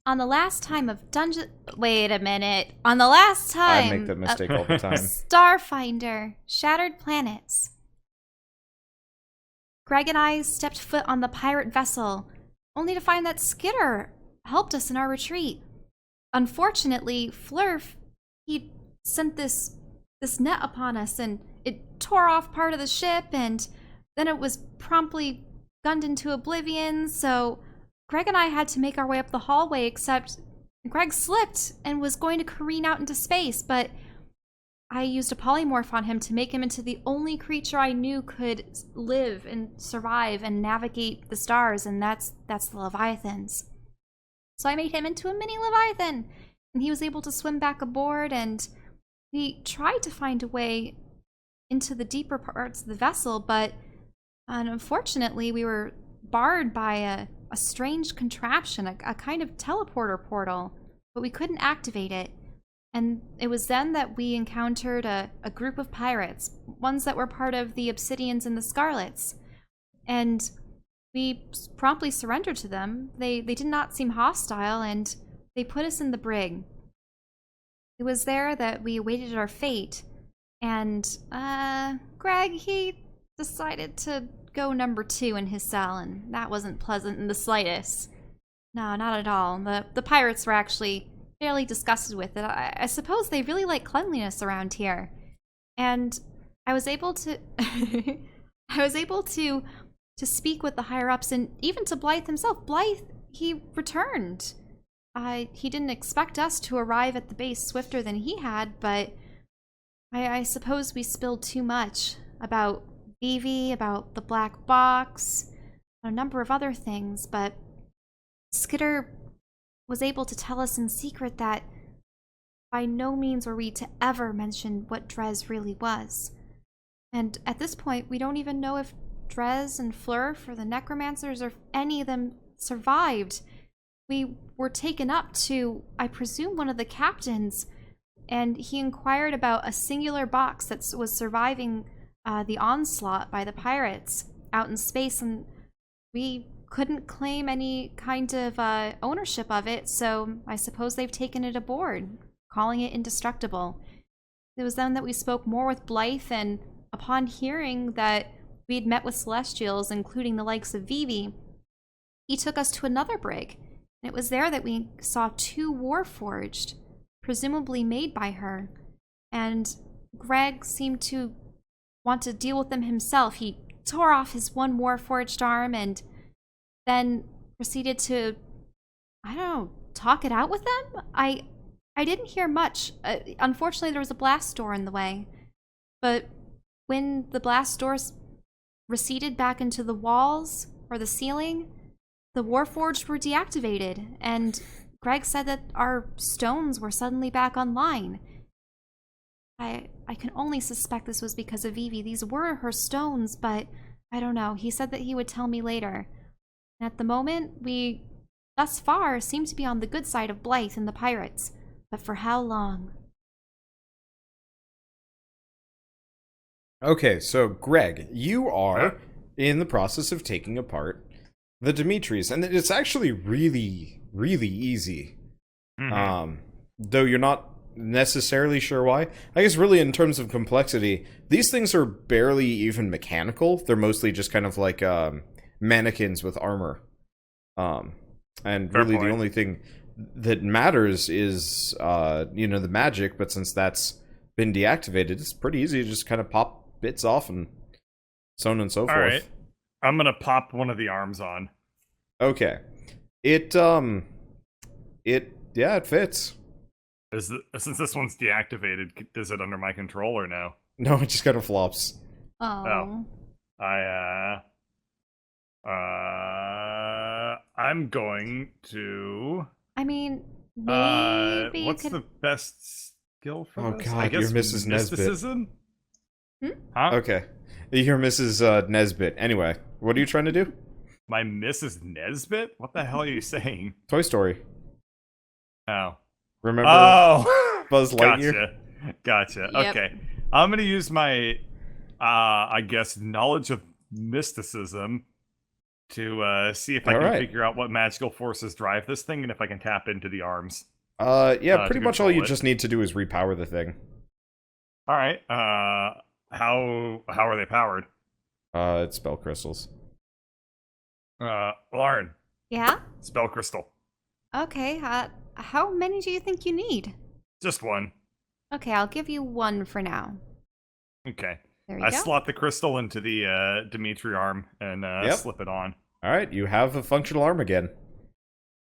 On the last time of Dungeon... Wait a minute. On the last time... I make that mistake all the time. Starfinder, Shattered Planets. Greg and I stepped foot on the pirate vessel, only to find that Skitter helped us in our retreat. Unfortunately, Flurf, he sent this net upon us, and it tore off part of the ship, and then it was promptly gunned into oblivion, so Greg and I had to make our way up the hallway, except Greg slipped and was going to careen out into space, but I used a polymorph on him to make him into the only creature I knew could live and survive and navigate the stars, and that's the Leviathans. So I made him into a mini Leviathan, and he was able to swim back aboard, and we tried to find a way into the deeper parts of the vessel, but unfortunately we were barred by a strange contraption, a kind of teleporter portal, but we couldn't activate it. And it was then that we encountered a group of pirates, ones that were part of the Obsidians and the Scarlets. And we promptly surrendered to them. They did not seem hostile, and they put us in the brig. It was there that we awaited our fate. And, Greg, he decided to go number 2 in his cell, and that wasn't pleasant in the slightest. No, not at all. The pirates were actually fairly disgusted with it. I suppose they really like cleanliness around here. And I was able to to speak with the higher-ups, and even to Blythe himself. Blythe, he returned. He didn't expect us to arrive at the base swifter than he had, but I suppose we spilled too much about Vivi, about the black box, a number of other things, but Skitter was able to tell us in secret that by no means were we to ever mention what Drez really was. And at this point, we don't even know if Drez and Flurf or the necromancers or if any of them survived. We were taken up to, I presume, one of the captains, and he inquired about a singular box that was surviving the onslaught by the pirates out in space, and we couldn't claim any kind of ownership of it, so I suppose they've taken it aboard, calling it indestructible. It was then that we spoke more with Blythe, and upon hearing that we'd met with Celestials, including the likes of Vivi, he took us to another brig, and it was there that we saw 2 Warforged, presumably made by her, and Greg seemed to want to deal with them himself. He tore off his one Warforged arm and then proceeded to, I don't know, talk it out with them? I didn't hear much. Unfortunately, there was a blast door in the way. But when the blast doors receded back into the walls or the ceiling, the Warforged were deactivated, and Greg said that our stones were suddenly back online. I can only suspect this was because of Vivi. These were her stones, but I don't know. He said that he would tell me later. At the moment, we, thus far, seem to be on the good side of Blythe and the pirates. But for how long? Okay, so Greg, you are in the process of taking apart the Dimitris, and it's actually really, really easy. Though you're not necessarily sure why. I guess really in terms of complexity, these things are barely even mechanical. They're mostly just kind of like mannequins with armor. And really the only thing that matters is the magic, but since that's been deactivated, it's pretty easy to just kind of pop bits off and so on and so forth. Alright. I'm gonna pop one of the arms on. Okay. It fits. Since this one's deactivated, is it under my control or no? No, it just kind of flops. Oh. I'm going to... I mean, maybe what's you could... the best skill for this? God, I guess you're Mrs. Nesbit. mysticism? Huh? Okay. You're Mrs. Nesbit. Anyway, what are you trying to do? My Mrs. Nesbit? What the hell are you saying? Toy Story. Oh. Remember Buzz Lightyear? Gotcha. Yep. Okay. I'm gonna use my, I guess, knowledge of mysticism to see if I can Alright. figure out what magical forces drive this thing and if I can tap into the arms. Yeah, pretty to much all you control it. just need to do is repower the thing. All right. How are they powered? It's spell crystals. Lauren, Yeah? spell crystal. Okay, how many do you think you need? Just one. Okay, I'll give you one for now. Okay. There you I go. slot the crystal into the Dimitri arm and Yep. slip it on. Alright, you have a functional arm again.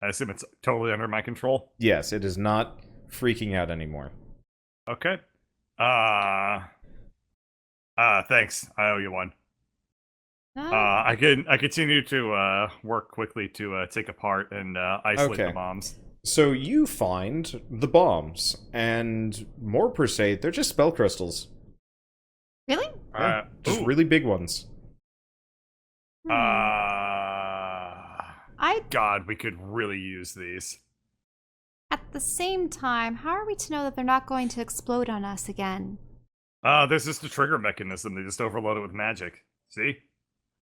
I assume it's totally under my control. Yes, it is not freaking out anymore. Okay. Thanks. I owe you one. Oh, I continue to work quickly to take apart and isolate Okay. the bombs. So you find the bombs, and more per se, they're just spell crystals. really? Yeah, just Ooh. really big ones. Hmm. I, God, we could really use these. at the same time, how are we to know that they're not going to explode on us again? There's just a trigger mechanism. They just overload it with magic. See?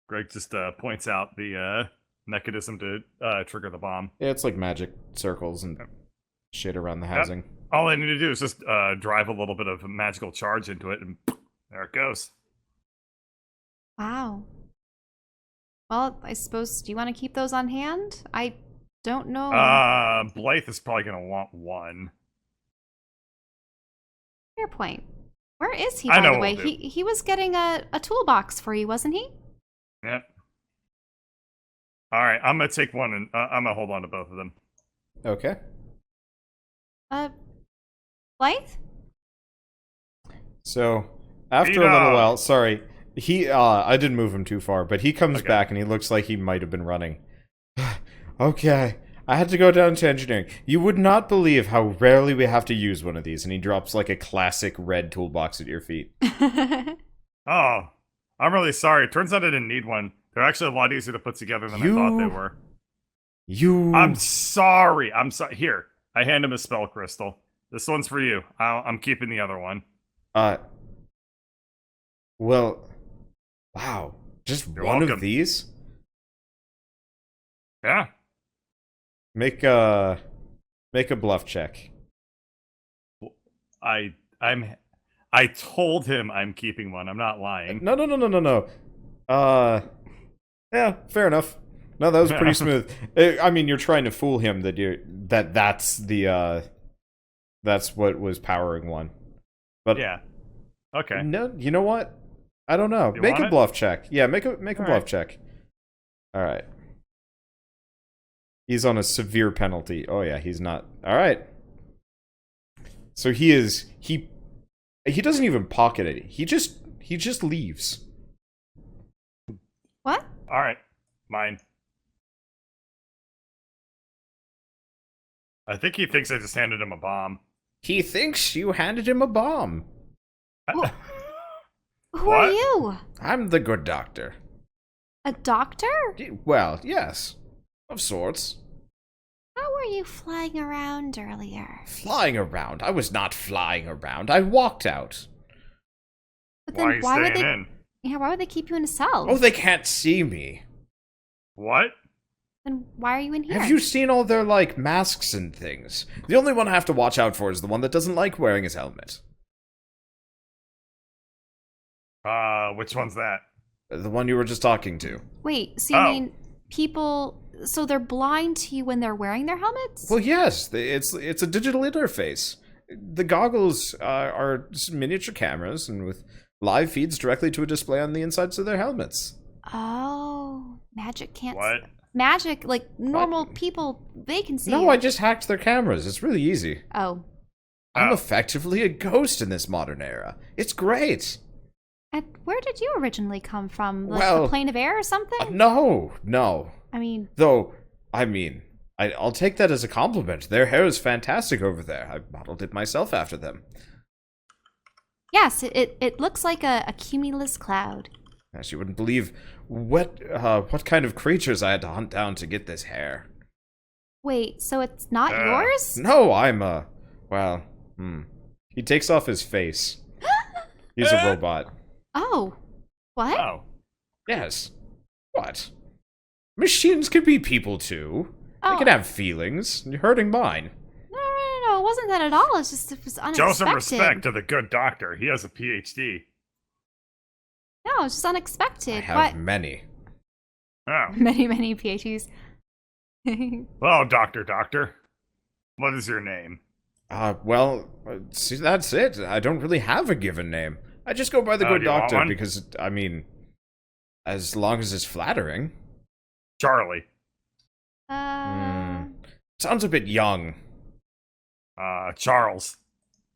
Greg just points out the mechanism to trigger the bomb. Yeah, it's like magic circles and shit around the housing. All I need to do is just drive a little bit of magical charge into it, and there it goes. Wow. Well, I suppose, do you want to keep those on hand? I don't know. Blythe is probably going to want one. Fair point. Where is he, I by know the way? what we'll do. He was getting a toolbox for you, wasn't he? Yep. Alright, I'm going to take one, and I'm going to hold on to both of them. Okay. Blythe? So, after a Peter! little while, sorry, I didn't move him too far, but he comes Okay. back and he looks like he might have been running. Okay, I had to go down to engineering. You would not believe how rarely we have to use one of these, and he drops like a classic red toolbox at your feet. Oh, I'm really sorry. Turns out I didn't need one. They're actually a lot easier to put together than I thought they were. I'm sorry. I'm sorry. Here, I hand him a spell crystal. This one's for you. I'm keeping the other one. Well, wow, just You're one welcome. of these? Yeah. Make a bluff check. I told him I'm keeping one. I'm not lying. No. Yeah, fair enough. No, that was pretty smooth. I mean, you're trying to fool him that's what was powering one. But Yeah. Okay. no, you know what? I don't know. You Make want a it? bluff check. Yeah, make a All bluff right. check. All right. He's on a severe penalty. Oh yeah, he's not. All right. So he doesn't even pocket it. He just leaves. What? All right. Mine. I think he thinks I just handed him a bomb. He thinks you handed him a bomb. Wha- Who What? are you? I'm the good doctor. A doctor? Well, yes. Of sorts. How were you flying around earlier? Flying around. I was not flying around. I walked out. But Why are you would staying they? in? Yeah, why would they keep you in a cell? Oh, they can't see me. What? Then why are you in here? Have you seen all their, like, masks and things? The only one I have to watch out for is the one that doesn't like wearing his helmet. Which one's that? The one you were just talking to. Wait, so you Oh. mean people? So they're blind to you when they're wearing their helmets? Well, yes, it's a digital interface. The goggles are miniature cameras and with live feeds directly to a display on the insides of their helmets. Oh, magic can't. What? Magic, like normal people, they can see. No, it. I just hacked their cameras. It's really easy. Oh, I'm Oh. effectively a ghost in this modern era. It's great. and where did you originally come from? Like Well, the plane of air or something? No. I mean, Though, I'll take that as a compliment. Their hair is fantastic over there. I modeled it myself after them. yes, it looks like a cumulus cloud. As you wouldn't believe what kind of creatures I had to hunt down to get this hair. Wait, so it's not yours? No, He takes off his face. He's a robot. Oh, what? Oh. Yes. What? Machines can be people too. Oh. They can have feelings. You're hurting mine. No, it wasn't that at all. It was unexpected. Show some respect to the good doctor. He has a PhD. No, it's just unexpected. I have many. Oh. Many PhDs. Well, doctor. What is your name? See, that's it. I don't really have a given name. I just go by the good doctor because, I mean, as long as it's flattering. Charlie. Sounds a bit young. Charles.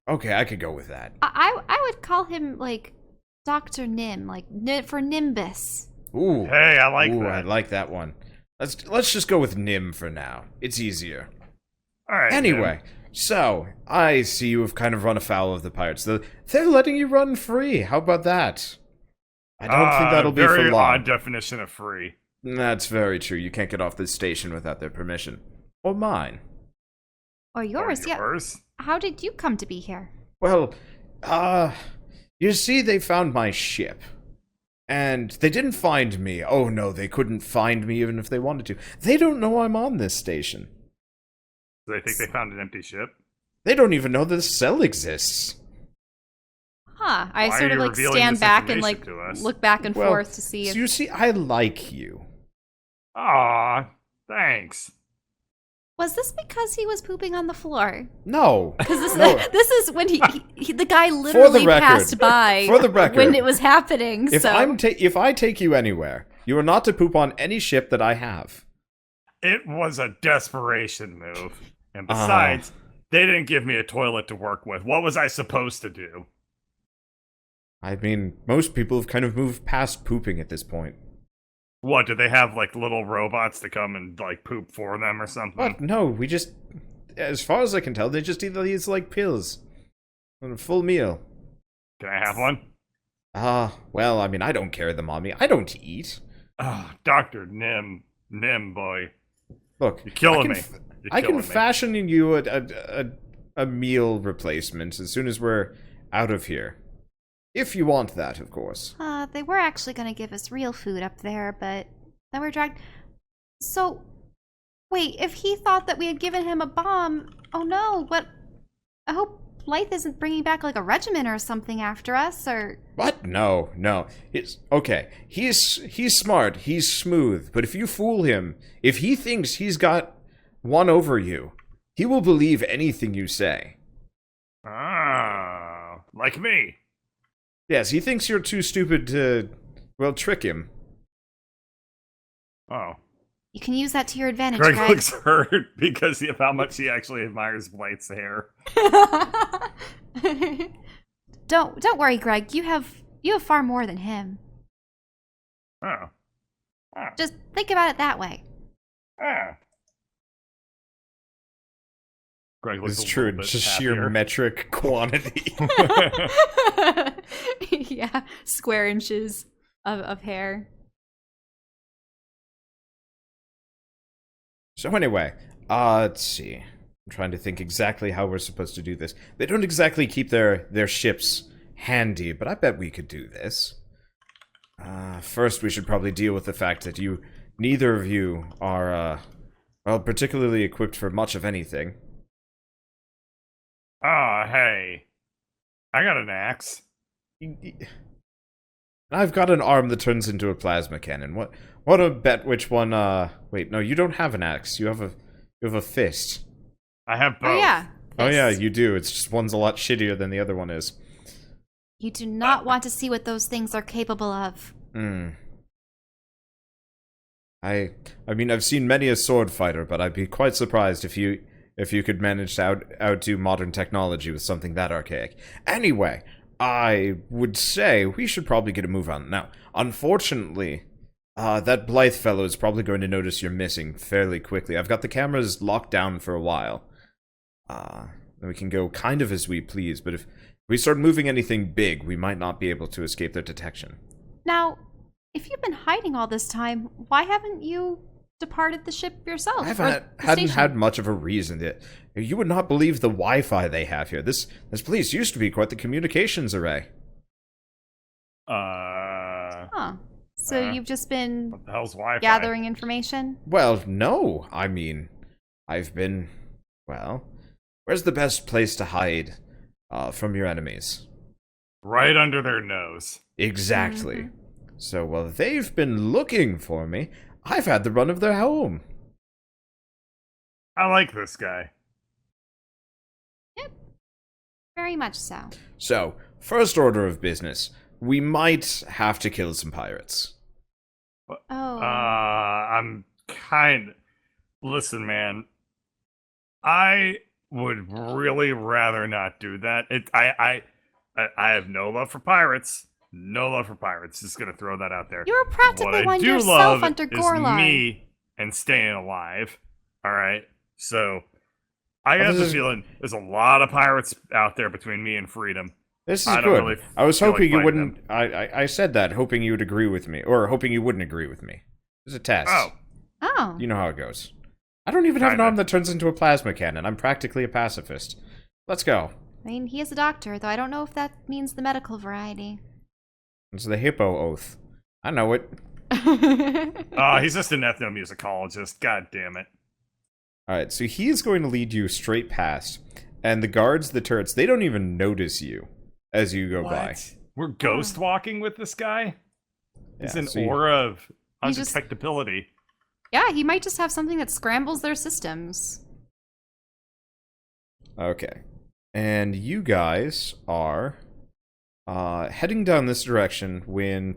Okay, I could go with that. I would call him, like, Dr. Nim, like, for Nimbus. Ooh. Hey, I like that. I like that one. Let's just go with Nim for now. It's easier. Alright. Anyway, so, I see you have kind of run afoul of the pirates. They're letting you run free. How about that? I don't think that'll be for long. Very odd definition of free. That's very true. You can't get off this station without their permission. Or mine. Or yours, Or yours? Yeah. How did you come to be here? Well, you see, they found my ship. And they didn't find me. Oh no, they couldn't find me even if they wanted to. They don't know I'm on this station. Do they think they found an empty ship? They don't even know this cell exists. Huh. I Why sort are of you like revealing stand this back and information like to us? look back and forth to see if... So you see, I like you. Aw, thanks. Was this because he was pooping on the floor? No. Because No. this is when the guy literally record, passed by for the record, when it was happening. If so if I take you anywhere, you are not to poop on any ship that I have. It was a desperation move. And besides, they didn't give me a toilet to work with. What was I supposed to do? I mean, most people have kind of moved past pooping at this point. What, do they have, like, little robots to come and, like, poop for them or something? What? No, we just... As far as I can tell, they just eat these, like, pills. On a full meal. Can I have one? Well, I mean, I don't carry them on me. I don't eat. Oh, Dr. Nim, boy. Look, You're killing me. I can fashion you a meal replacement as soon as we're out of here. If you want that, of course. they were actually going to give us real food up there, but then we're dragged. So, wait, if he thought that we had given him a bomb, oh no, what? I hope Blythe isn't bringing back like a regiment or something after us, or... What? No. Okay, he's smart, he's smooth, but if you fool him, if he thinks he's got one over you, he will believe anything you say. Ah, like me. Yes, he thinks you're too stupid to, well, trick him. Oh. You can use that to your advantage, Greg Greg. looks hurt because of how much he actually admires Blythe's hair. Don't worry, Greg. You have far more than him. Oh. Just think about it that way. Greg looks It's a true, little bit just happier. sheer metric quantity. Yeah, square inches of hair. So anyway, let's see. I'm trying to think exactly how we're supposed to do this. They don't exactly keep their ships handy, but I bet we could do this. First, we should probably deal with the fact that neither of you are, well, particularly equipped for much of anything. Oh, hey. I got an axe. I've got an arm that turns into a plasma cannon. What a bet which one, wait, no, you don't have an axe. You have a fist. I have both. Oh yeah. Oh yeah, Fists. you do. It's just one's a lot shittier than the other one is. You do not want to see what those things are capable of. I mean, I've seen many a sword fighter, but I'd be quite surprised if you could manage to outdo modern technology with something that archaic. Anyway, I would say we should probably get a move on. Now, unfortunately, that Blythe fellow is probably going to notice you're missing fairly quickly. I've got the cameras locked down for a while. We can go kind of as we please, but if we start moving anything big, we might not be able to escape their detection. Now, if you've been hiding all this time, why haven't you departed the ship yourself? I hadn't had much of a reason. You would not believe the Wi-Fi they have here. This place used to be quite the communications array. Huh. So you've just been What the hell's Wi-Fi? gathering information? Well, no. I mean, I've been... Well, where's the best place to hide from your enemies? Right under their nose. Exactly. Mm-hmm. So, while they've been looking for me, I've had the run of their home. I like this guy. Yep. Very much so. So, first order of business. We might have to kill some pirates. Oh. I'm kind... Listen, man. I would really rather not do that. I have no love for pirates. No love for pirates. Just gonna throw that out there. You were practically What I one do yourself love under is Gorlar. me and staying alive. Alright? So, I got the feeling there's a lot of pirates out there between me and freedom. This is I don't good. really I was feel like hoping you fighting wouldn't... I said that, hoping you would agree with me. Or hoping you wouldn't agree with me. It was a test. Oh. You know how it goes. I don't even have an Kinda. arm that turns into a plasma cannon. I'm practically a pacifist. Let's go. I mean, he is a doctor, though I don't know if that means the medical variety. It's the hippo oath. I know it. He's just an ethnomusicologist. God damn it. Alright, so he is going to lead you straight past. And the guards, the turrets, they don't even notice you as you go by. We're ghost walking with this guy? He's Yeah, an so you- aura of He just- undetectability. Yeah, he might just have something that scrambles their systems. Okay. And you guys are heading down this direction when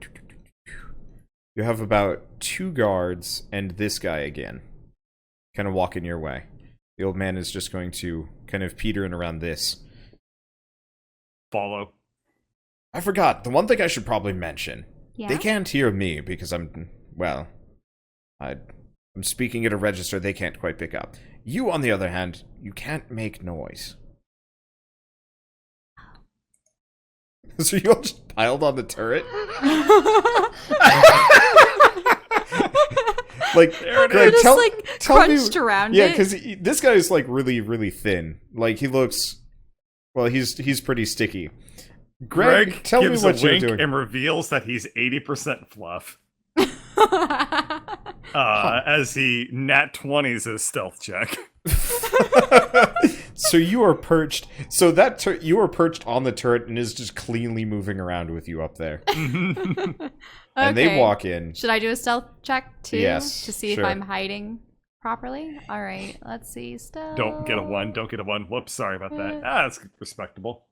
you have about 2 guards and this guy again. Kind of walking your way. The old man is just going to kind of peter in around this. Follow. I forgot, the one thing I should probably mention. Yeah? They can't hear me because I'm speaking at a register they can't quite pick up. You, on the other hand, you can't make noise. So you all just piled on the turret? Like, There it Greg, just, tell me, crunched around yeah, it. because this guy is like really, really thin. Like he looks, well, he's pretty sticky. Greg, tell me gives what a you're wink doing. and reveals that he's 80% fluff. As he nat 20s his stealth check. So you are perched. So that you are perched on the turret and is just cleanly moving around with you up there. And they walk in. Should I do a stealth check too? Yes, To see sure. if I'm hiding properly? Alright, let's see. Stealth. Don't get a 1. Don't get a 1. Whoops, sorry about that. That's respectable.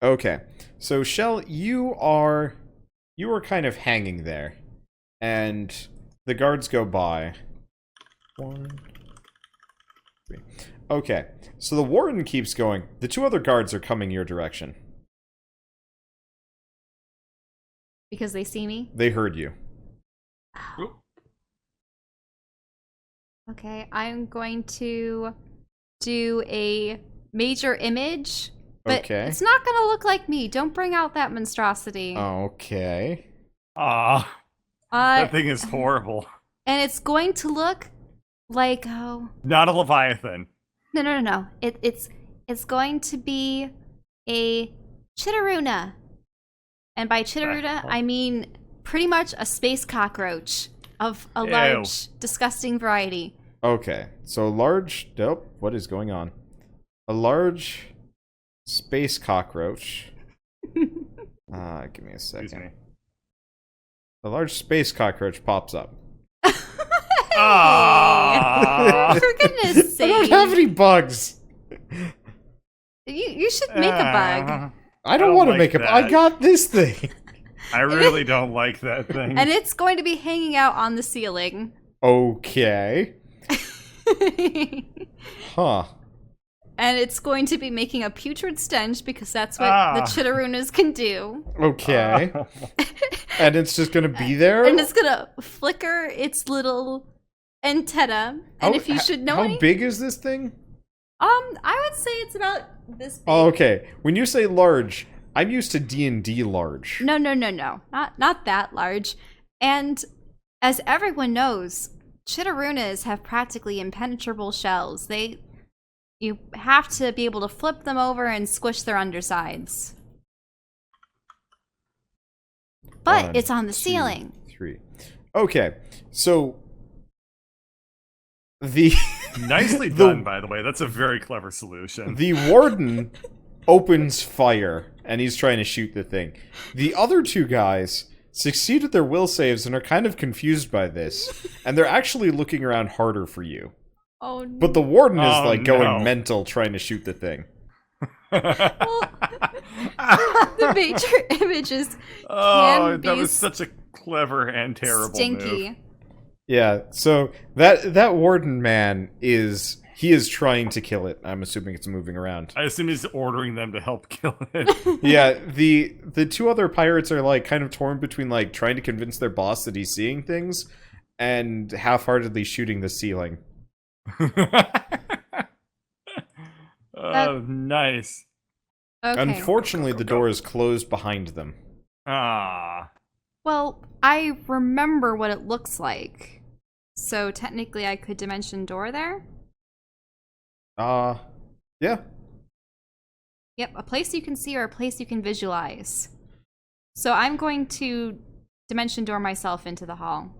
Okay, so Chelle, you are kind of hanging there, and the guards go by. 1, 3. Okay, so the warden keeps going. The 2 other guards are coming your direction. Because they see me? They heard you. Oop. Okay, I'm going to do a major image, but Okay. it's not going to look like me. Don't bring out that monstrosity. Okay. Ah, that thing is horrible. And it's going to look like, oh, Not a Leviathan. no. It's going to be a Chitteruna. And by Chitteruna, I mean pretty much a space cockroach of a large, disgusting variety. Okay, so a large... Nope, what is going on? A large space cockroach. Give me a second. Excuse me. A large space cockroach pops up. Ah, For goodness sake. I don't have any bugs. You should make a bug. I don't don't want to like make a... I that. got this thing. I really don't like that thing. And it's going to be hanging out on the ceiling. Okay. Huh. And it's going to be making a putrid stench because that's what the Chitterunas can do. Okay. And it's just gonna be there? And it's gonna flicker its little antenna. And if you should know How big is this thing? I would say it's about this big. Oh, okay. When you say large, I'm used to D&D large. No. Not that large. And as everyone knows, Chitterunas have practically impenetrable shells. You have to be able to flip them over and squish their undersides. But 1, it's on the 2, ceiling. 3. Okay, so the Nicely done, by the way. That's a very clever solution. the warden opens fire, and he's trying to shoot the thing. The other two guys succeeded their will saves and are kind of confused by this, and they're actually looking around harder for you. Oh, no. But the warden is like no. going mental trying to shoot the thing. Well, the major images can that be was such a clever and terrible stinky. move. Yeah, so that warden man is trying to kill it. I'm assuming it's moving around. I assume he's ordering them to help kill it. Yeah, the two other pirates are like kind of torn between like trying to convince their boss that he's seeing things and half-heartedly shooting the ceiling. Oh, nice. Okay. Unfortunately, the door is closed behind them. Ah. Well, I remember what it looks like. So technically I could dimension door there? Yeah. Yep, a place you can see or a place you can visualize. So I'm going to dimension door myself into the hall.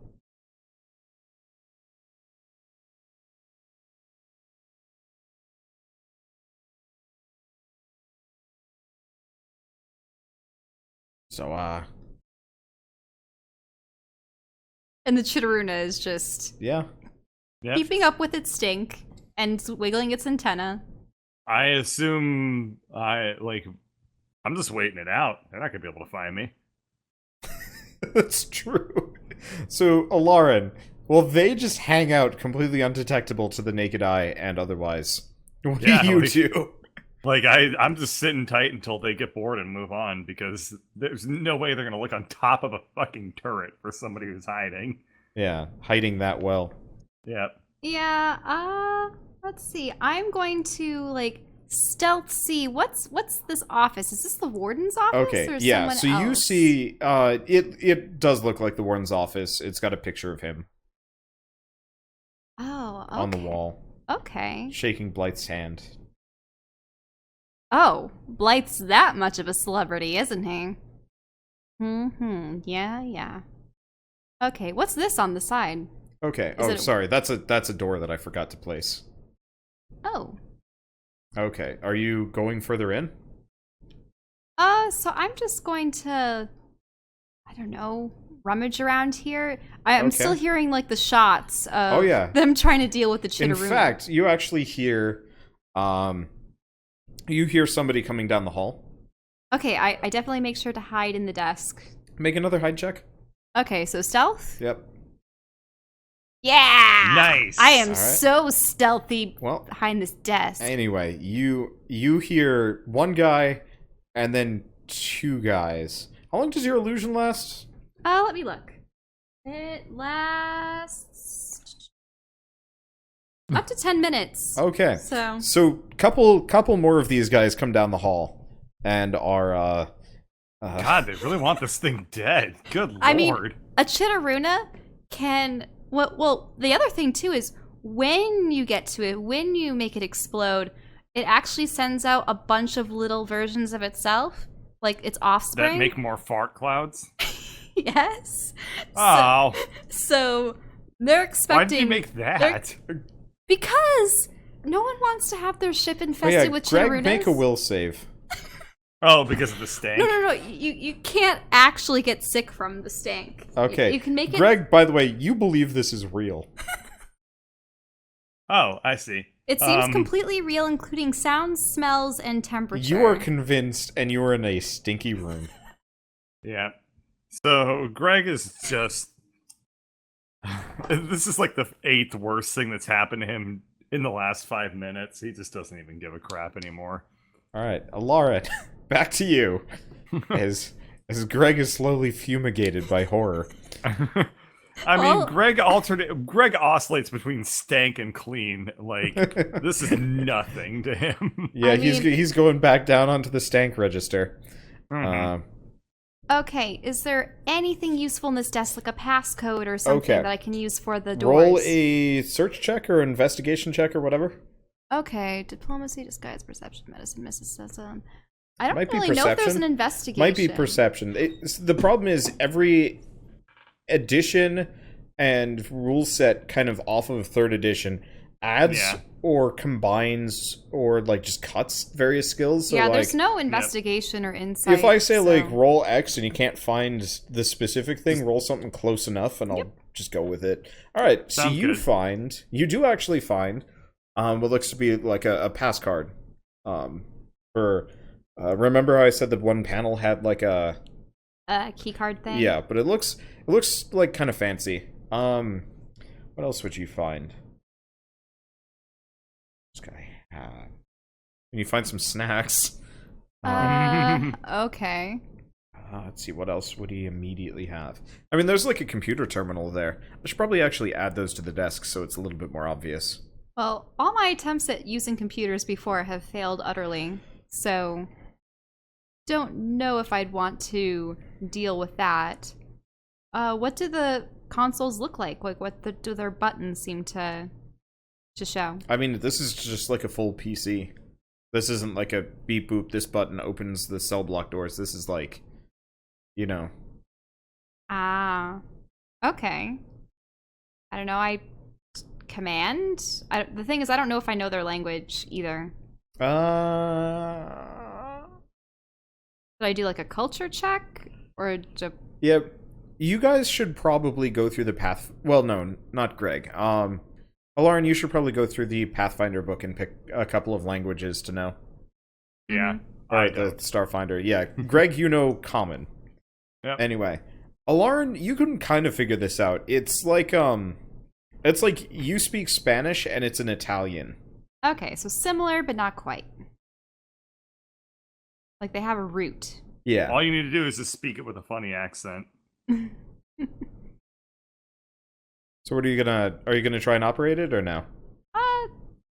So, And the Chitteruna is just yeah. Yep. keeping up with its stink and wiggling its antenna. I assume I'm just waiting it out. They're not gonna be able to find me. That's true. So, Elaryn, will they just hang out completely undetectable to the naked eye and otherwise? What Yeah, do you like- do? Like I'm just sitting tight until they get bored and move on because there's no way they're gonna look on top of a fucking turret for somebody who's hiding. Yeah, hiding that well. Yep. Yeah, let's see. I'm going to like stealth see what's this office? Is this the warden's office? Okay, or yeah, someone so you else? see, it does look like the warden's office. It's got a picture of him Oh, okay. on the wall, Okay. shaking Blythe's hand. Oh, Blythe's that much of a celebrity, isn't he? Yeah. Okay, what's this on the side? Okay, Is oh, it- sorry, that's a door that I forgot to place. Oh. Okay, are you going further in? So I'm just going to, I don't know, rummage around here. I'm Okay. still hearing like the shots of Oh, yeah. them trying to deal with the In Chitteruna. fact, you actually hear, you hear somebody coming down the hall. Okay, I definitely make sure to hide in the desk. Make another hide check. Okay, so stealth? Yep. Yeah! Nice. I am All right. so stealthy Well, behind this desk. anyway, you hear one guy and then two guys. How long does your illusion last? Let me look. It lasts up to 10 minutes. Okay. So, couple more of these guys come down the hall and are God, they really want this thing dead. Good lord. I mean, a Chitteruna can... Well, the other thing, too, is when you get to it, when you make it explode, it actually sends out a bunch of little versions of itself, like its offspring. that make more fart clouds. Yes. Oh, So they're expecting... why did you make that? Because no one wants to have their ship oh infested yeah, with Greg, Chitterunas. make a will save. Oh, because of the stank. No. You can't actually get sick from the stank. Okay. You can make it... Greg, by the way, you believe this is real. Oh, I see. It seems completely real, including sounds, smells, and temperature. You are convinced, and you are in a stinky room. Yeah. So Greg is just. This is like the 8th worst thing that's happened to him in the last 5 minutes. He just doesn't even give a crap anymore. All right, Elaryn, back to you. As Greg is slowly fumigated by horror. I mean, Well- Greg oscillates between stank and clean. Like this is nothing to him. Yeah, I he's mean- he's going back down onto the stank register. Mhm. Okay, is there anything useful in this desk, like a passcode or something Okay. that I can use for the doors? Roll a search check or investigation check or whatever. Okay, diplomacy, disguise, perception, medicine, mysticism. I don't Might be really know if there's perception. an investigation. Might be perception. The problem is every edition and rule set kind of off of 3rd edition adds or combines or like just cuts various skills. So yeah, like, there's no investigation or insight. if I say like roll X and you can't find the specific thing, roll something close enough and I'll just go with it. All right, so you do actually find what looks to be like a pass card. For remember how I said that one panel had like a key card thing? Yeah, but it looks like kind of fancy. What else would you find? This guy had. And you find some snacks. Okay. Let's see, what else would he immediately have? I mean, there's like a computer terminal there. I should probably actually add those to the desk so it's a little bit more obvious. Well, all my attempts at using computers before have failed utterly, so don't know if I'd want to deal with that. What do the consoles look like? Like, what do their buttons seem to show? I mean, this is just like a full PC. This isn't like a beep boop, this button opens the cell block doors. This is like, you know. Ah. Okay. I don't know, command? The thing is, I don't know if I know their language either. Did I do like a culture check? Or Yeah, you guys should probably go through the path. Well, no, not Greg. Elaryn, you should probably go through the Pathfinder book and pick a couple of languages to know. Yeah. Alright, the Starfinder. Yeah, Greg, you know Common. Yep. Anyway, Elaryn, you can kind of figure this out. It's like you speak Spanish and it's an Italian. Okay, so similar, but not quite. Like they have a root. Yeah. All you need to do is just speak it with a funny accent. So what are you gonna try and operate it or no?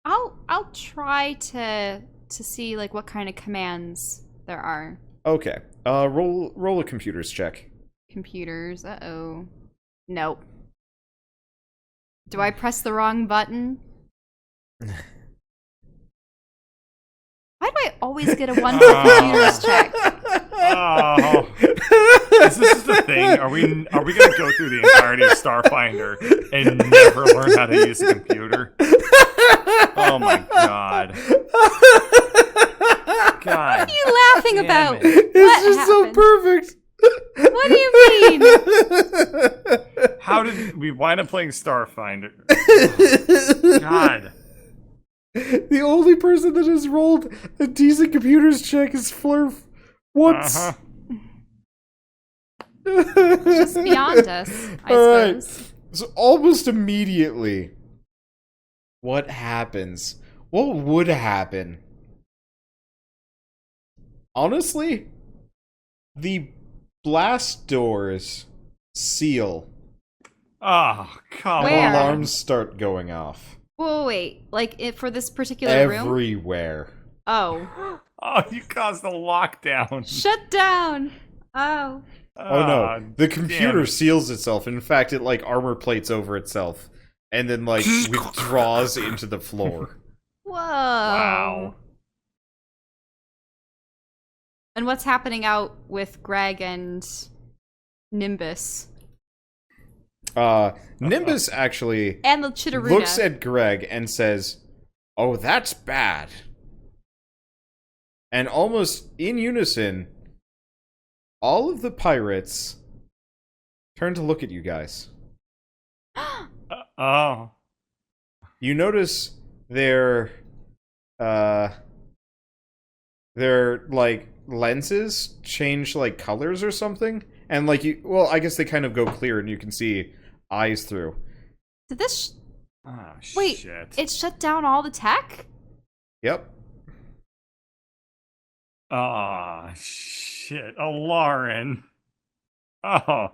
I'll try to see like what kind of commands there are. Okay. Roll a computers check. Computers, Nope. Do I press the wrong button? Why do I always get a 1 for computers check? Oh. Is this the thing? Are we gonna go through the entirety of Starfinder and never learn how to use a computer? Oh my god. God. What are you laughing about? It's just so perfect. What do you mean? How did we wind up playing Starfinder? God. The only person that has rolled a decent computers check is Flurf. Once. Just beyond us, I suppose. So almost immediately, what happens? What would happen? Honestly, the blast doors seal. Oh, come Where? on. Alarms start going off. Whoa, wait. Like, for this particular room? Everywhere. Oh. Oh, you caused a lockdown. Shut down. Oh. Oh no, the computer damn. seals itself. In fact, it like armor plates over itself and then like withdraws into the floor. Whoa. Wow. And what's happening out with Greg and Nimbus? Nimbus actually And the Chitteruna. looks at Greg and says, "Oh, that's bad." And almost in unison, all of the pirates turn to look at you guys. Oh. You notice their like lenses change like colors or something, and like I guess they kind of go clear and you can see eyes through. Did this... Oh, Wait, shit. it shut down all the tech? Yep. Oh, shit. Elaryn. Oh.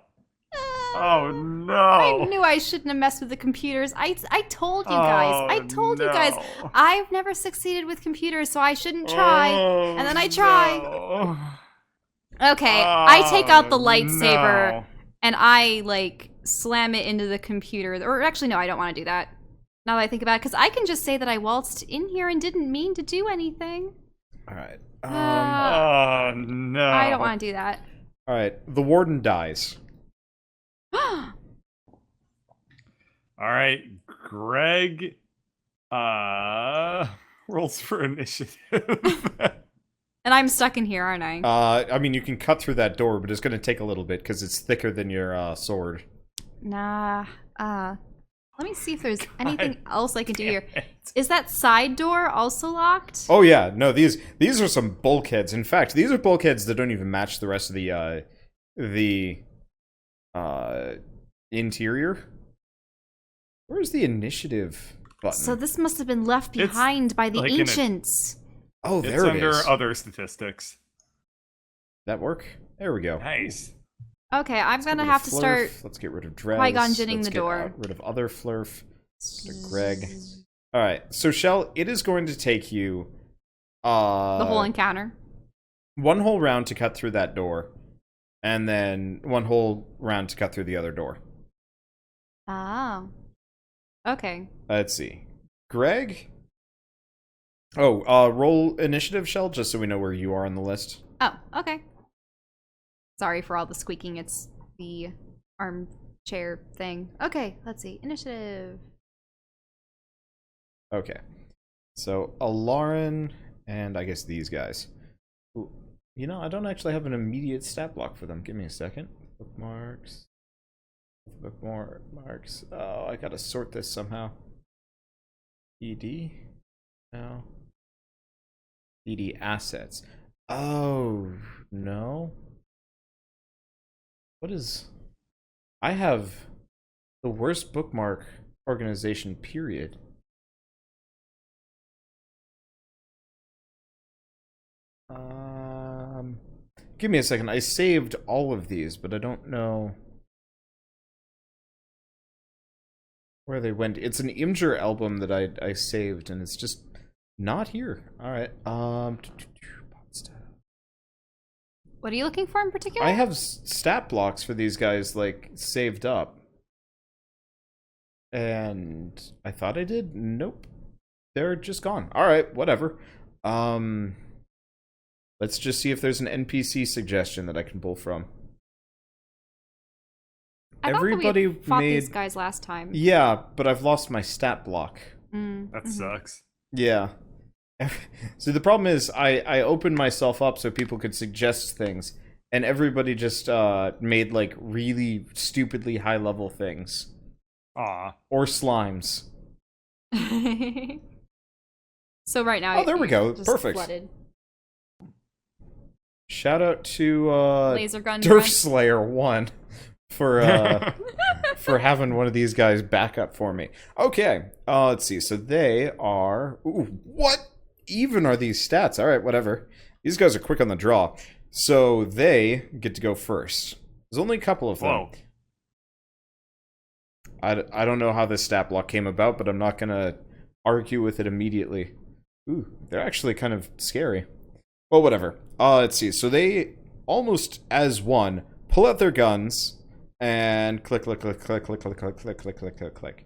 Oh, no. I knew I shouldn't have messed with the computers. I told you guys. I told you guys. I've never succeeded with computers, so I shouldn't try. And then I try. No. Okay, I take out the Oh, lightsaber no. and I, like, slam it into the computer. Or actually, no, I don't want to do that. Now that I think about it, because I can just say that I waltzed in here and didn't mean to do anything. Alright. Oh, no. I don't want to do that. Alright, the warden dies. Alright, Greg rolls for initiative. And I'm stuck in here, aren't I? I mean, you can cut through that door, but it's going to take a little bit because it's thicker than your sword. Nah. Let me see if there's anything else I can do here. Is that side door also locked? Oh yeah, no, these are some bulkheads. In fact, these are bulkheads that don't even match the rest of the interior. Where's the initiative button? So this must have been left behind by the like ancients. Oh, It's there it under is. other statistics. That work? There we go. Nice. Okay, I'm gonna have to start Let's get rid of Drez. Qui-Gon-jinning the Let's door. get rid of other Flurf. To Greg. Alright, so Chelle, it is going to take you the whole encounter. one whole round to cut through that door, and then one whole round to cut through the other door. Oh. Okay. Let's see. Greg? Oh, roll initiative, Chelle, just so we know where you are on the list. Oh, okay. Sorry for all the squeaking. It's the armchair thing. Okay, let's see. Initiative. Okay. So, Elaryn, and I guess these guys. Ooh, you know, I don't actually have an immediate stat block for them. Give me a second. Bookmarks. Bookmarks. Oh, I gotta sort this somehow. ED? No. ED assets. Oh, no. What is... I have the worst bookmark organization, period. Give me a second. I saved all of these, but I don't know where they went. It's an Imgur album that I saved, and it's just not here. All right. What are you looking for in particular? I have stat blocks for these guys, like, saved up. And I thought I did. Nope. They're just gone. All right, whatever. Let's just see if there's an NPC suggestion that I can pull from. I thought Everybody that we fought made these guys last time. Yeah, but I've lost my stat block. That sucks. Yeah. So the problem is I opened myself up so people could suggest things, and everybody just made like really stupidly high level things. Aw. Or slimes. So right now, Oh, there we go. just Perfect. Flooded. Shout out to Laser gun. Durf Slayer 1 for for having one of these guys back up for me. Okay, let's see. So they are... Ooh, what even are these stats? All right, whatever. These guys are quick on the draw. So they get to go first. There's only a couple of them. Whoa. I don't know how this stat block came about, but I'm not going to argue with it immediately. Ooh, they're actually kind of scary. Well, whatever. Let's see. So they, almost as one, pull out their guns and click, click, click, click, click, click, click, click, click, click, click, click.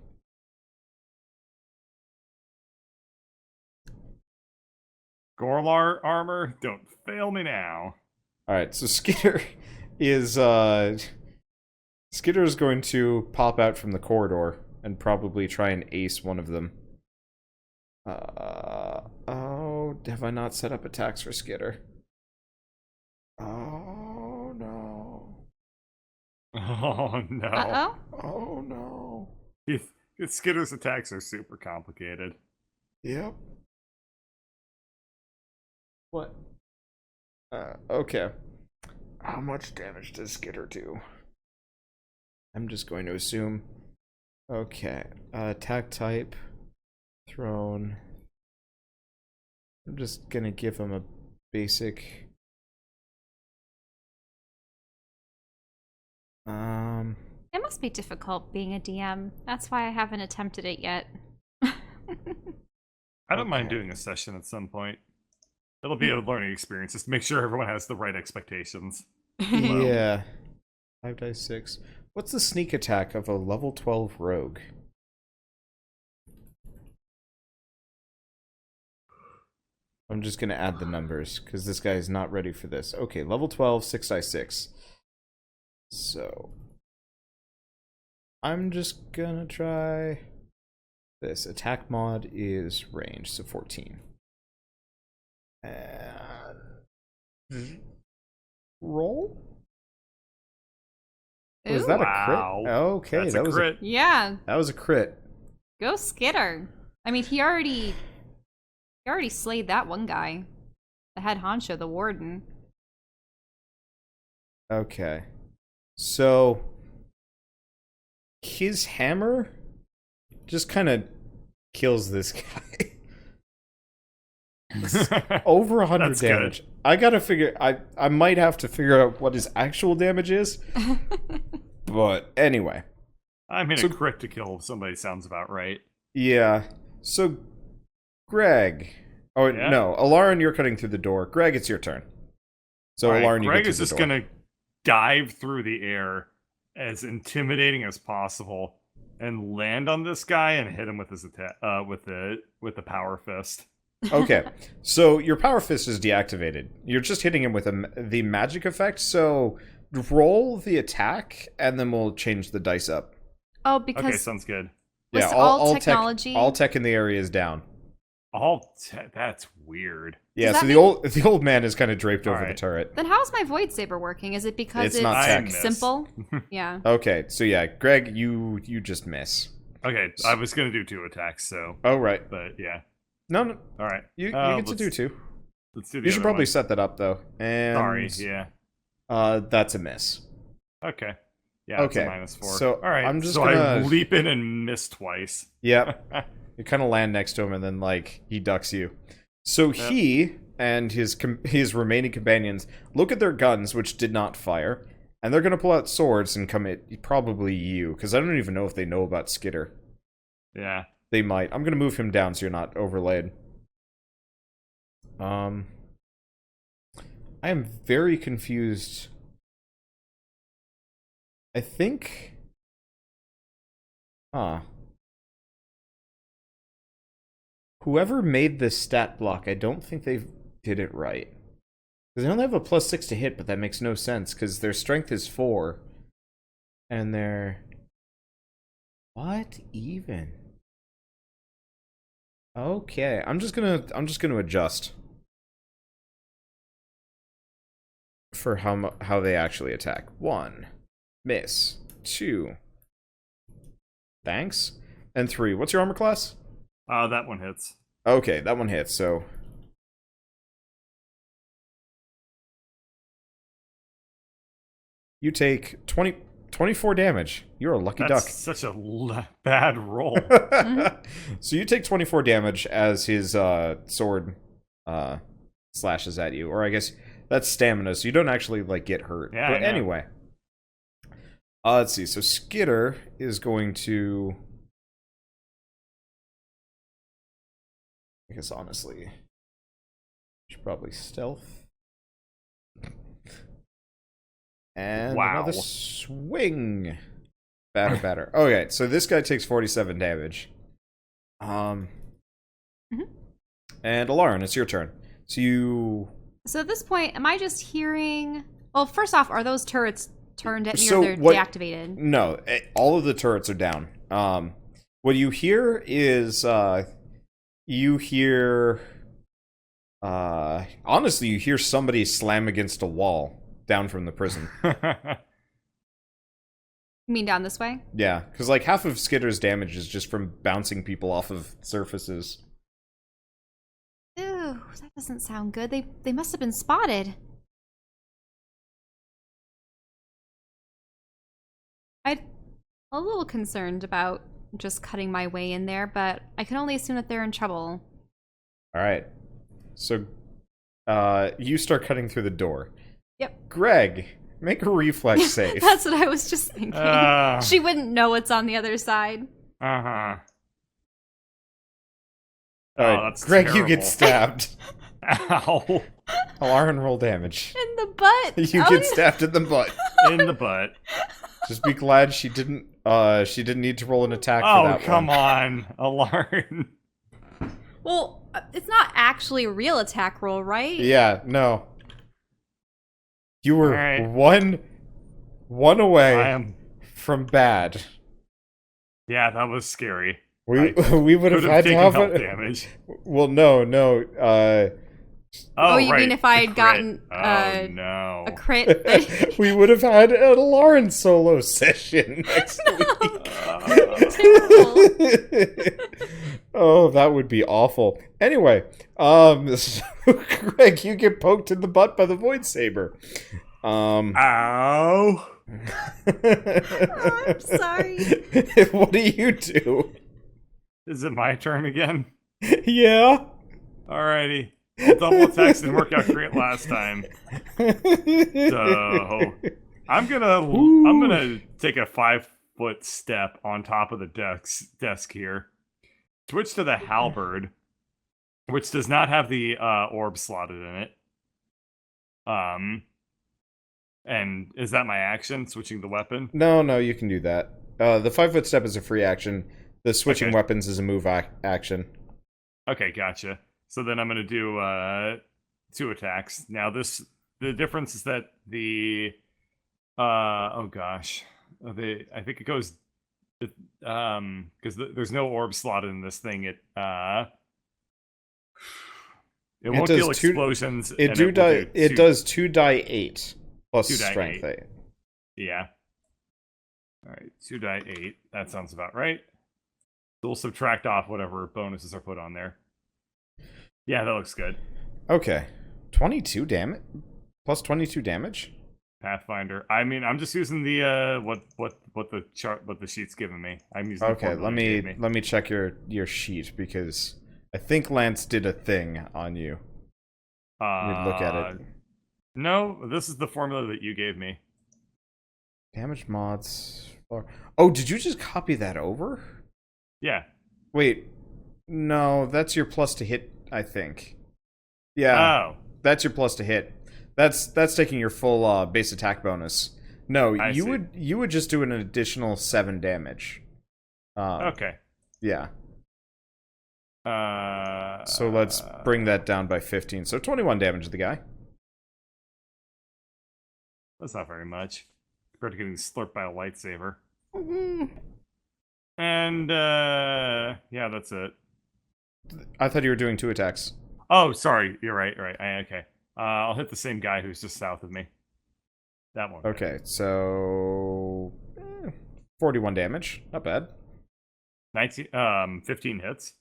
Gorlar armor, don't fail me now. Alright, so Skitter is, Skitter is going to pop out from the corridor and probably try and ace one of them. Oh, have I not set up attacks for Skitter? Oh, no. Oh no. Uh-oh. Oh, no. Skitter's attacks are super complicated. Yep. What? Okay. How much damage does Skitter do? I'm just going to assume. Okay. Attack type. Thrown. I'm just gonna give him a basic. It must be difficult being a DM. That's why I haven't attempted it yet. I don't mind doing a session at some point. It'll be a learning experience. Just make sure everyone has the right expectations. Yeah. 5 dice 6. What's the sneak attack of a level 12 rogue? I'm just gonna add the numbers, because this guy is not ready for this. Okay, level 12, 6 die 6. So... I'm just gonna try... this. Attack mod is range, so 14. And... roll? Was that a crit? Wow. Okay, That's that a was crit. Yeah. that was a crit. Go Skitter. I mean, he already slayed that one guy. The head honcho, the warden. Okay. So his hammer just kind of kills this guy. Over 100 That's damage. good. I gotta figure... I might have to figure out what his actual damage is. But anyway. I mean, So- a crit to kill somebody sounds about right. Yeah. So, Greg... Oh, Yeah? no. Elaryn, you're cutting through the door. Greg, it's your turn. So, All right, Elaryn, you Greg get is to the just door. gonna dive through the air as intimidating as possible and land on this guy and hit him with his attack with the power fist. Okay, so your power fist is deactivated. You're just hitting him with the magic effect, so roll the attack, and then we'll change the dice up. Oh, Okay, because sounds good. was Yeah, all technology. all tech in the area is down. That's weird. Yeah, Does so that the old man is kind of draped over the Alright. turret. Then how's my void saber working? Is it because It's it's, not I tech. miss. simple? Yeah. Okay, so yeah, Greg, you just miss. Okay, I was gonna do 2 attacks, so Oh, right. but yeah. No, All right. you get to do 2. Let's do the You should other probably one. set that up, though. And Sorry, yeah. That's a miss. Okay. Yeah, Okay, it's a -4. so all right. I'm just so I gonna- leap in and miss twice. Yep. You kind of land next to him, and then, like, he ducks you. So Yep. he and his remaining companions look at their guns, which did not fire, and they're going to pull out swords and come at probably you, because I don't even know if they know about Skitter. Yeah. They might. I'm going to move him down so you're not overlaid. I am very confused. I think... Huh. Whoever made this stat block, I don't think they did it right. Because they only have a +6 to hit, but that makes no sense, because their strength is 4. And their... What even? Okay, I'm just gonna adjust for how they actually attack. 1, miss. 2, thanks. And 3. What's your armor class? That one hits. Okay, that one hits. So you take 24 damage. You're a lucky That's duck. such a bad roll. So you take 24 damage as his sword slashes at you, or I guess that's stamina, so you don't actually like get hurt. Yeah, But I know. anyway, let's see. So Skitter is going to, I guess honestly, should probably stealth. And Wow. another swing. Batter. Okay, so this guy takes 47 damage. And Elaryn, it's your turn. So at this point, am I just hearing... Well, first off, are those turrets turned at me So or they're what- deactivated? No, all of the turrets are down. What you hear is, honestly, you hear somebody slam against a wall down from the prison. You mean down this way? Yeah, because like half of Skitter's damage is just from bouncing people off of surfaces. Ew, that doesn't sound good. They must have been spotted. I'm a little concerned about just cutting my way in there, but I can only assume that they're in trouble. Alright. So, you start cutting through the door. Yep. Greg, make a reflex save. That's what I was just thinking. She wouldn't know what's on the other side. Uh-huh. Alright, that's Greg, you terrible. get stabbed. Ow. Elaryn, roll damage. In the butt. You Oh, get no. stabbed in the butt. In the butt. Just be glad she didn't need to roll an attack for Oh, that come one. on, Elaryn. Well, it's not actually a real attack roll, right? Yeah, no. You were Alright. one away I am. from bad. Yeah, that was scary. We would have Could had to taken have health a, damage. well, no. Oh, you right. mean if I had A crit. gotten Oh no. a crit? we would have had an Elaryn solo session next week. Terrible. Oh, that would be awful. Anyway, so, Greg, you get poked in the butt by the Void Saber. Ow. Oh, I'm sorry. What do you do? Is it my turn again? Yeah. Alrighty. Well, double attacks didn't work out great last time. So I'm gonna take a 5-foot step on top of the desk here. Switch to the halberd, which does not have the orb slotted in it. And is that my action? Switching the weapon? No, you can do that. The 5-foot step is a free action. The switching Okay. weapons is a move action. Okay, gotcha. So then I'm gonna do 2 attacks. Now the difference is that the oh gosh, I think it goes because there's no orb slotted in this thing. It won't does deal two- explosions. It and do will die. do It two- does 2 die 8 plus 2 die strength 8. 8. Yeah. All right, 2 die 8. That sounds about right. So we'll subtract off whatever bonuses are put on there. Yeah, that looks good. Okay, 22 damage plus 22 damage. Pathfinder. I mean, I'm just using the what the sheet's giving me. I'm using. Okay, the formula it gave me. let me check your sheet because I think Lance did a thing on you. Let me look at it. No, this is the formula that you gave me. Damage mods. Oh, did you just copy that over? Yeah. Wait, no, that's your plus to hit. I think. Yeah, Oh, that's your plus to hit. That's taking your full base attack bonus. No, I see. you would just do an additional 7 damage. okay. Yeah. So let's bring that down by 15. So 21 damage to the guy. That's not very much compared to getting slurped by a lightsaber. Mhm. And yeah, that's it. I thought you were doing 2 attacks. Oh, sorry. You're right. Right. Okay. I'll hit the same guy who's just south of me. That one. Okay, so 41 damage. Not bad. 15 hits.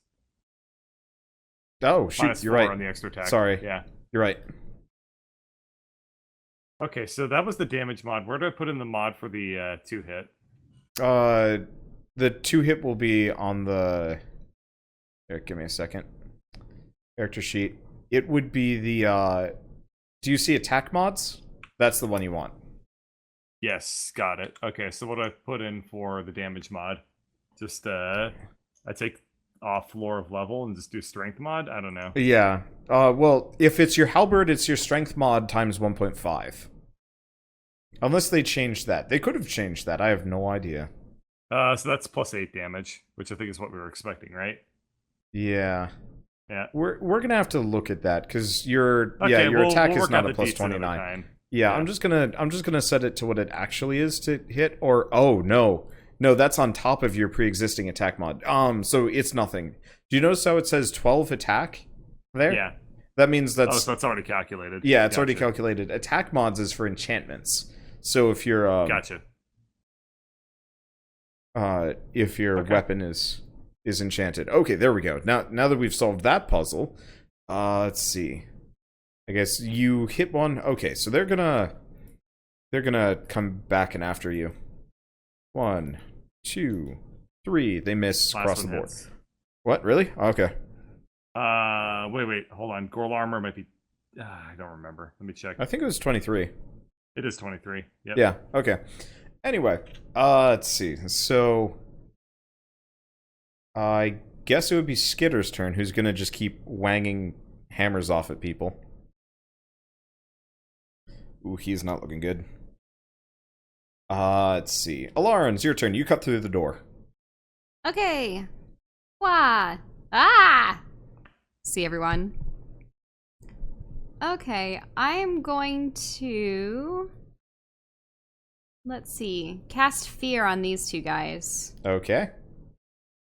Oh, shoot, Minus you're 4 right. on the extra attack. Sorry. Yeah. You're right. Okay, so that was the damage mod. Where do I put in the mod for the 2 hit? The 2 hit will be on the... Here, give me a second. Character sheet. It would be the, do you see attack mods? That's the one you want. Yes, got it. Okay, so what do I put in for the damage mod? Just, I take off floor of level and just do strength mod? I don't know. Yeah. Well, if it's your halberd, it's your strength mod times 1.5. Unless they changed that. They could have changed that. I have no idea. So that's plus 8 damage, which I think is what we were expecting, right? Yeah. Yeah. We're gonna have to look at that because your Okay, your attack we'll is work not out a the plus deets another 29. time. Yeah, Yeah. I'm just gonna set it to what it actually is to hit. Or no, that's on top of your pre-existing attack mod. So it's nothing. Do you notice how it says 12 attack there? Yeah. That means Oh, that's so that's already calculated. yeah, it's already Gotcha. calculated. Attack mods is for enchantments. So if your Gotcha. if your Okay. weapon is enchanted. Okay, there we go. Now that we've solved that puzzle, let's see. I guess you hit one. Okay, so they're gonna come back and after you. 1, 2, 3. They miss Last across the one board. hits. What? Really? Okay. Wait, hold on. Gorl armor might be. I don't remember. Let me check. I think it was 23. It is 23. Yep. Yeah. Okay. Anyway, let's see. So I guess it would be Skitter's turn, who's gonna just keep wanging hammers off at people. Ooh, he's not looking good. Let's see. Elaryn, it's your turn. You cut through the door. Okay. Wah. Ah! See everyone. Okay, I'm going to... Let's see. Cast Fear on these two guys. Okay.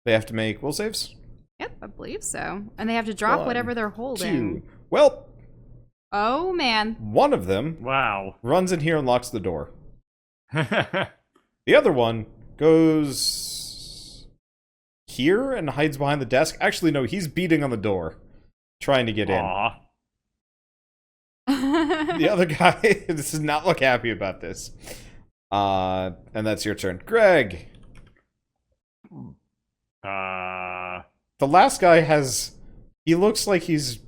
They have to make will saves? Yep, I believe so. And they have to drop whatever they're holding. 2. Well... Oh, man. One of them runs in here and locks the door. The other one goes here and hides behind the desk. Actually, no, he's beating on the door, trying to get in. The other guy does not look happy about this. And that's your turn. Greg! The last guy has... He looks like he's...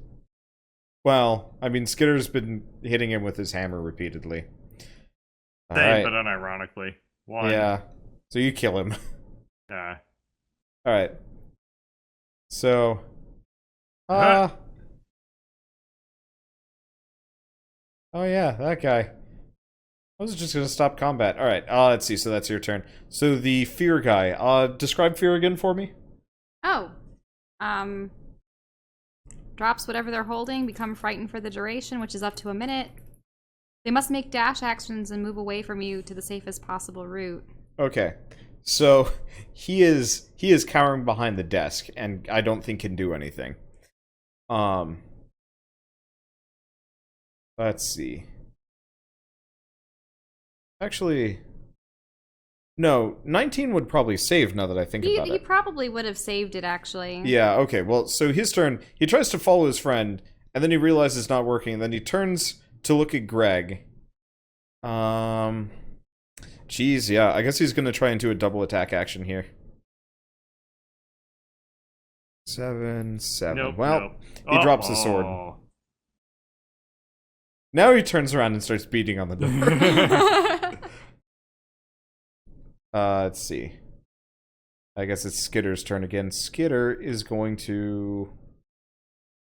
Well, I mean, Skitter's been hitting him with his hammer repeatedly. Same, but unironically. 1. Yeah. So you kill him. Yeah. Alright. So... Oh yeah, that guy. I was just gonna stop combat. Alright, let's see, so that's your turn. So the fear guy. Describe fear again for me. Oh. Drops whatever they're holding, become frightened for the duration, which is up to a minute. They must make dash actions and move away from you to the safest possible route. Okay. So he is cowering behind the desk and I don't think can do anything. Let's see. Actually, no, 19 would probably save now that I think about it. He probably would have saved it, actually. Yeah, okay, well, so his turn, he tries to follow his friend, and then he realizes it's not working, and then he turns to look at Greg. Geez, yeah, I guess he's gonna try and do a double attack action here. 7. Nope, well, nope. He drops the sword. Now he turns around and starts beating on the door. Let's see. I guess it's Skitter's turn again. Skitter is going to...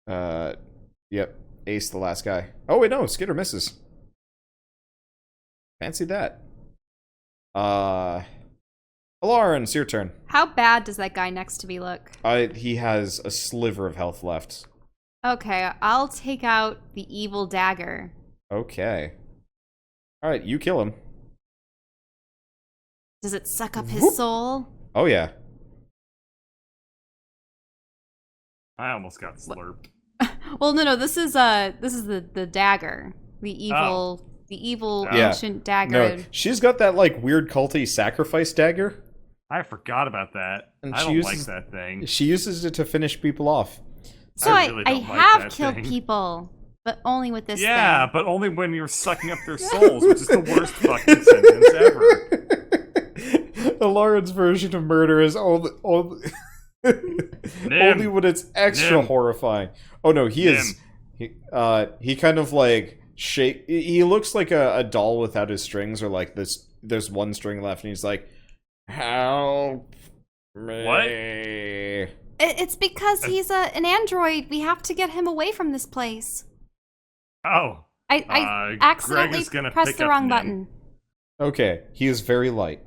Yep, ace the last guy. Oh, wait, no, Skitter misses. Fancy that. Elaryn, it's your turn. How bad does that guy next to me look? He has a sliver of health left. Okay, I'll take out the evil dagger. Okay. Alright, you kill him. Does it suck up his soul? Oh, yeah. I almost got slurped. Well, no, this is the dagger. The evil ancient dagger. No, she's got that, like, weird culty sacrifice dagger. I forgot about that. And I don't like that thing. She uses it to finish people off. So I have killed people, but only with this thing. Yeah, but only when you're sucking up their souls, which is the worst fucking sentence ever. Elaryn's version of murder is only when it's extra horrifying. Oh no, he kind of like shake. He looks like a doll without his strings, or like this. There's one string left, and he's like, "Help me!" What? It's because he's an android. We have to get him away from this place. Oh. I accidentally pressed the wrong button. Okay, he is very light.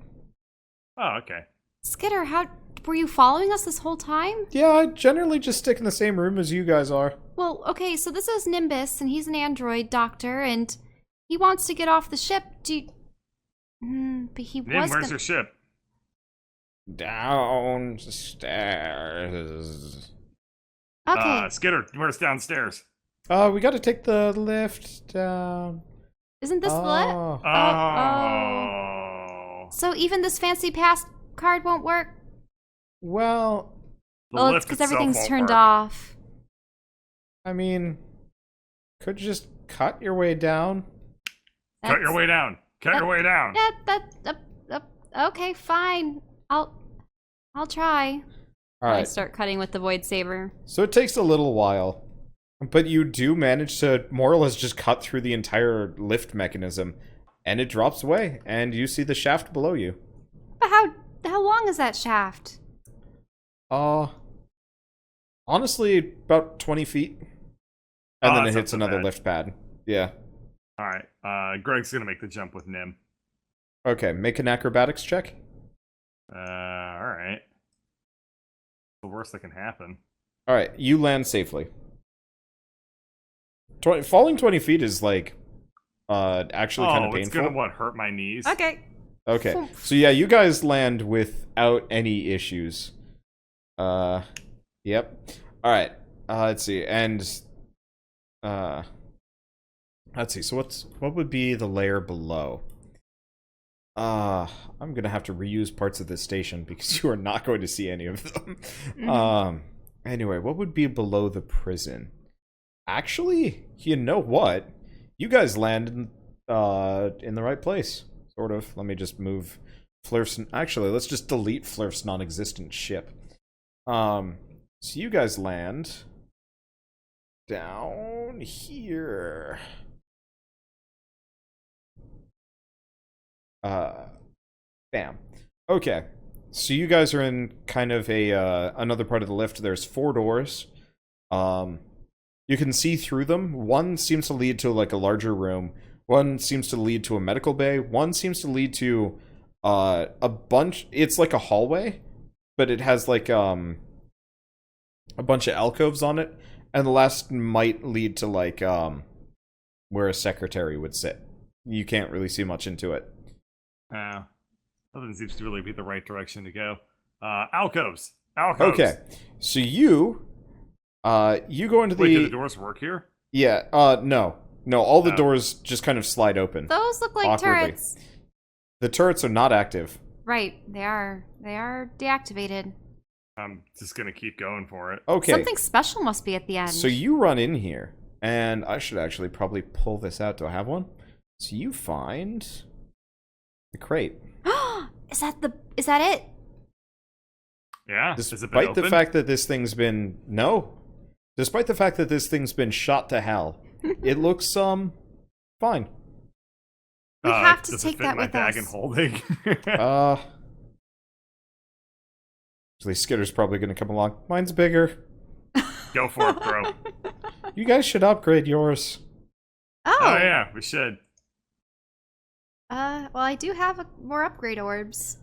Oh, okay. Skitter, how were you following us this whole time? Yeah, I generally just stick in the same room as you guys are. Well, okay, so this is Nimbus, and he's an android doctor, and he wants to get off the ship. But he was. Where's your ship? Downstairs. Okay. Skitter, where's downstairs? We gotta take the lift down. Isn't this the lift? Oh. So even this fancy pass card won't work? Well, it's because everything's turned off. I mean, could you just cut your way down? Cut your way down. Cut your way down. Okay, fine. I'll try. All right. I start cutting with the void saber. So it takes a little while, but you do manage to more or less just cut through the entire lift mechanism, and it drops away, and you see the shaft below you. But how long is that shaft? Honestly, about 20 feet. And then it hits another bad. lift pad. Yeah. Alright, Greg's gonna make the jump with Nim. Okay, make an acrobatics check. Alright. The worst that can happen. Alright, you land safely. falling 20 feet is like actually kind of painful. It's gonna hurt my knees. Okay. Okay, so yeah, you guys land without any issues. Yep. All right. Let's see, and let's see. So what would be the layer below? I'm gonna have to reuse parts of this station because you are not going to see any of them. Anyway, what would be below the prison? Actually, you know what? You guys landed in the right place. Sort of. Let me just move Flurf's... Actually, let's just delete Flurf's non-existent ship. So you guys land down here. Bam. Okay. So you guys are in kind of a another part of the lift. There's 4 doors. You can see through them. One seems to lead to like a larger room. One seems to lead to a medical bay. One seems to lead to a bunch... It's like a hallway, but it has like a bunch of alcoves on it. And the last might lead to like where a secretary would sit. You can't really see much into it. Nothing seems to really be the right direction to go. Alcoves. Alcoves. Okay, so you go into the... Wait, do the doors work here? Yeah, no. No, all the doors just kind of slide open. Those look like awkwardly. turrets. The turrets are not active. Right, they are. They are deactivated. I'm just gonna keep going for it. Okay. Something special must be at the end. So you run in here, and I should actually probably pull this out. Do I have one? So you find the crate. Is that it? Yeah. Despite the fact that this thing's been despite the fact that this thing's been shot to hell, it looks fine. We have to does take it fit that in my with bag us. and holding? Actually, Skitter's probably going to come along. Mine's bigger. Go for it, bro. You guys should upgrade yours. Oh yeah, we should. Well, I do have more upgrade orbs.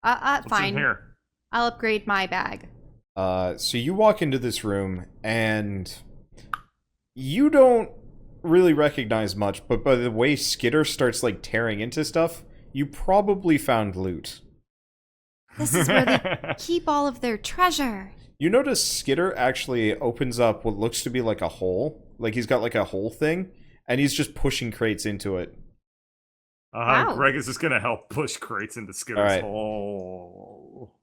What's Fine. in here? I'll upgrade my bag. So you walk into this room, and you don't really recognize much, but by the way Skitter starts, like, tearing into stuff, you probably found loot. This is where they keep all of their treasure. You notice Skitter actually opens up what looks to be like a hole. Like, he's got, like, a hole thing, and he's just pushing crates into it. Wow. Greg is just gonna help push crates into Skitter's hole.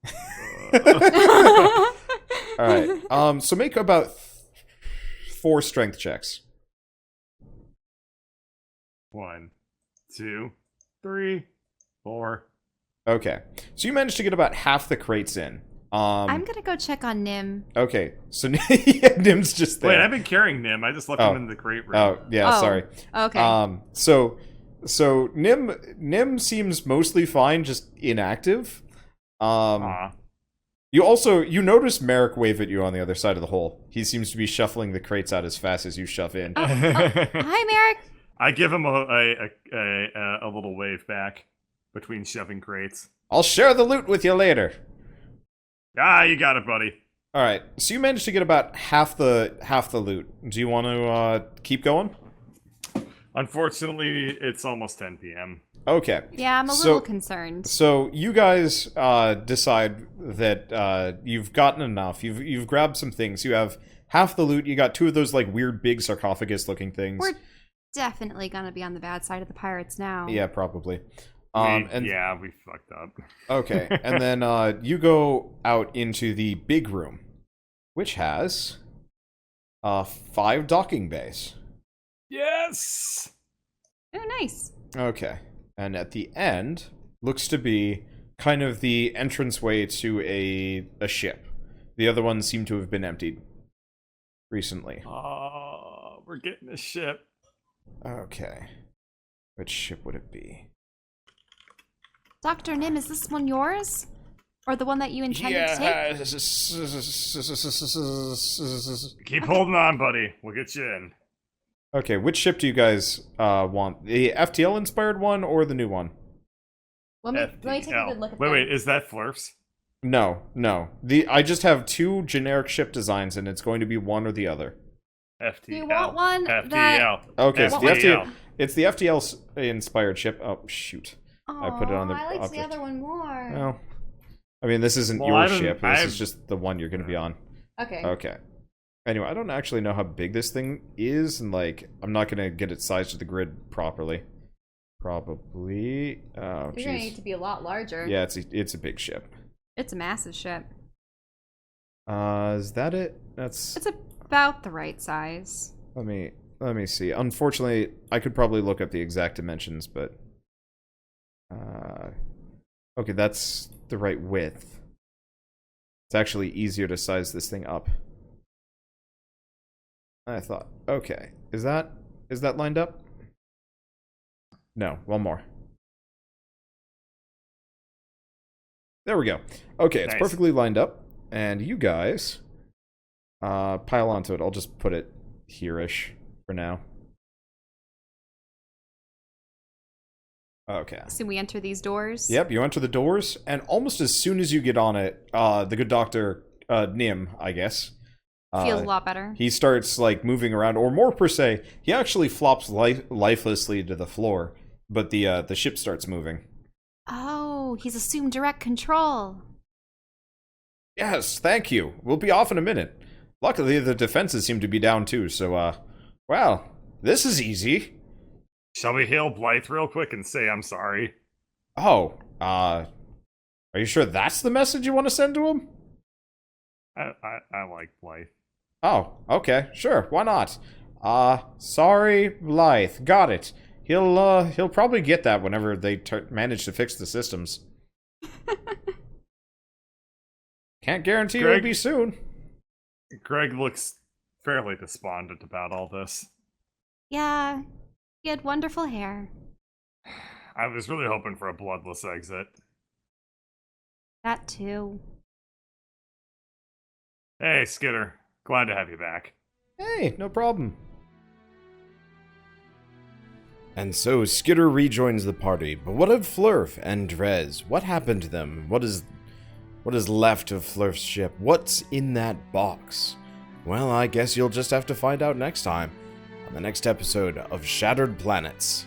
Alright, so make about 4 strength checks. 1, 2, 3, 4. Okay, so you managed to get about half the crates in. I'm gonna go check on Nim. Okay, so yeah, Nim's just there. Wait, I've been carrying Nim. I just left him in the crate room. Oh, yeah, sorry. Okay. So Nim seems mostly fine, just inactive. You notice Merrick wave at you on the other side of the hole. He seems to be shuffling the crates out as fast as you shove in. Hi, Merrick. I give him a little wave back between shoving crates. I'll share the loot with you later. Ah, you got it, buddy. All right, so you managed to get about half the loot. Do you want to keep going? Unfortunately, it's almost 10 p.m. Okay. Yeah, I'm a little concerned. So you guys decide that you've gotten enough. You've grabbed some things. You have half the loot. You got 2 of those like weird big sarcophagus-looking things. We're definitely gonna be on the bad side of the pirates now. Yeah, probably. We fucked up. Okay, and then you go out into the big room, which has 5 docking bays. Yes! Oh, nice. Okay, and at the end, looks to be kind of the entranceway to a ship. The other ones seem to have been emptied recently. Oh, we're getting a ship. Okay. Which ship would it be? Dr. Nim, is this one yours? Or the one that you intended to take? Keep holding on, buddy. We'll get you in. Okay, which ship do you guys want? The FTL-inspired one or the new one? Let me take a good look at that. Wait, is that Flurf's? No. I just have 2 generic ship designs, and it's going to be one or the other. FTL. Do you want one FTL. that- Okay, it's the FTL. FTL. It's the FTL inspired ship. Oh shoot! I put it on the I liked the object. other one more. Well, I mean, this isn't Well, your I don't- ship. This I've- is just the one you're going to be on. Okay. Okay. Anyway, I don't actually know how big this thing is, and like, I'm not going to get it sized to the grid properly. Probably. Oh, You're gonna jeez. need to be a lot larger. Yeah, it's a big ship. It's a massive ship. Is that it? That's. It's about the right size. Let me see. Unfortunately, I could probably look up the exact dimensions, but. Okay, that's the right width. It's actually easier to size this thing up. I thought. Okay, is that lined up? No, one more. There we go. Okay, it's Nice. perfectly lined up, and you guys pile onto it. I'll just put it here-ish for now. Okay. So we enter these doors. Yep, you enter the doors, and almost as soon as you get on it, the good doctor, Nim, I guess. Feels a lot better. He starts, like, moving around, or more per se, he actually flops lifelessly to the floor, but the ship starts moving. Oh, he's assumed direct control. Yes, thank you. We'll be off in a minute. Luckily, the defenses seem to be down too, so, well, this is easy. Shall we hail Blythe real quick and say I'm sorry? Oh, are you sure that's the message you want to send to him? I like Blythe. Oh, okay, sure, why not? Sorry, Blythe, got it. He'll probably get that whenever they manage to fix the systems. Can't guarantee it'll be soon. Greg looks fairly despondent about all this. Yeah, he had wonderful hair. I was really hoping for a bloodless exit. That too. Hey, Skitter. Glad to have you back. Hey, no problem. And so Skitter rejoins the party, but what of Flurf and Drez? What happened to them? What is left of Flurf's ship? What's in that box? Well, I guess you'll just have to find out next time on the next episode of Shattered Planets.